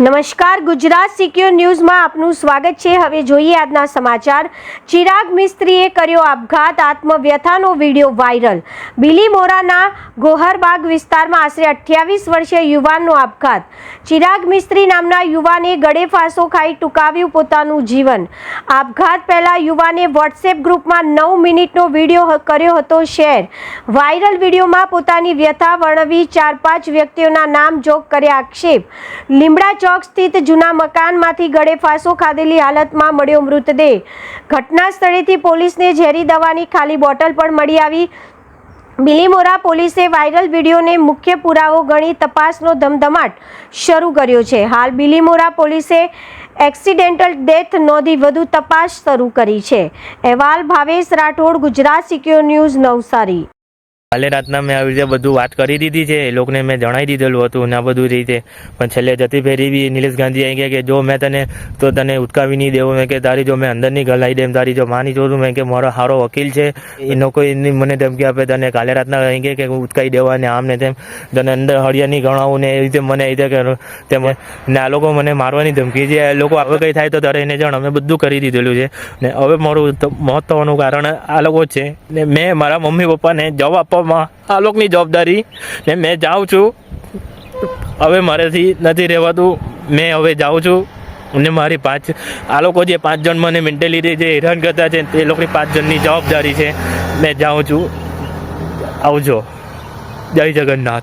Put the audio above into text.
નમસ્કાર, ગુજરાત સિક્યોર ન્યૂઝમાં આપનું સ્વાગત છે। હવે જોઈએ આજના સમાચાર। ચિરાગ મિસ્ત્રીએ કર્યો આપઘાત, આત્મવ્યથાનો વિડીયો વાયરલ। બિલીમોરાના ગોહરબાગ વિસ્તારમાં આશરે 28 વર્ષીય યુવાનનો આપઘાત। ચિરાગ મિસ્ત્રી નામના યુવાને ગળે ફાંસો ખાઈ ટૂંકાવ્યું પોતાનું જીવન। આપઘાત પહેલા યુવાને વોટ્સએપ ગ્રુપમાં 9 મિનિટનો વિડીયો કર્યો હતો શેર। વાયરલ વિડીયોમાં પોતાની વ્યથા વર્ણવી 4-5 વ્યક્તિઓના નામ જોગ કર્યા આક્ષેપ। લીમડા ચોક સ્થિત જૂના મકાનમાંથી ગળે ફાંસો ખાધેલી હાલતમાં મળ્યો મૃતદેહ। ઘટના સ્થળેથી પોલીસને ઝેરી દવાની ખાલી બોટલ પણ મળી આવી। બિલીમોરા પોલીસે વાયરલ વિડીયોને મુખ્ય પુરાવો ગણી તપાસનો ધમધમાટ શરૂ કર્યો છે। હાલ બિલીમોરા પોલીસે એક્સિડેન્ટલ ડેથ નોંધી વધુ તપાસ શરૂ કરી છે। અહેવાલ ભાવેશ રાઠોડ, ગુજરાત સિક્યોર ન્યૂઝ, નવસારી। કાલે રાતના મેં આવી રીતે બધું વાત કરી દીધી છે, એ લોકોને મેં જણાવી દીધેલું હતું ને આ બધું રીતે। પણ છેલ્લે જતી ફેરી બી નિલેશ ગાંધી આવી ગયા કે જો મેં તને ઉચકાવી નહીં દેવું, મેં કે તારી જો મેં અંદરની ગલાઈ દેમ, તારી જો માની જોડું, મેં કે મારો સારો વકીલ છે, એનો કોઈ મને ધમકી આપે તને કાલે રાતના આવી ગયા કે ઉચકાઈ દેવા ને આમ ને તેમ, તને અંદર હળિયા નહીં ગણાવું ને એ રીતે મને એ રીતે તેમ ને આ લોકો મને મારવાની ધમકી છે। એ લોકો હવે કંઈ થાય તો તારે એને જાણ, અમે બધું કરી દીધેલું છે ને હવે મારું મોત થવાનું કારણ આ લોકો છે ને મેં મારા મમ્મી પપ્પાને જવાબ આપવા આ લોકોની જવાબદારી ને મેં જાઉં છું। હવે મારેથી નથી રહેવાતું, મેં હવે જાઉં છું અને મારી આ લોકો જે 5 જણ મને મેન્ટલી રીતે જે હેરાન કરતા છે તે લોકોની 5 જણની જવાબદારી છે। મેં જાઉં છું, આવજો, જય જગન્નાથ।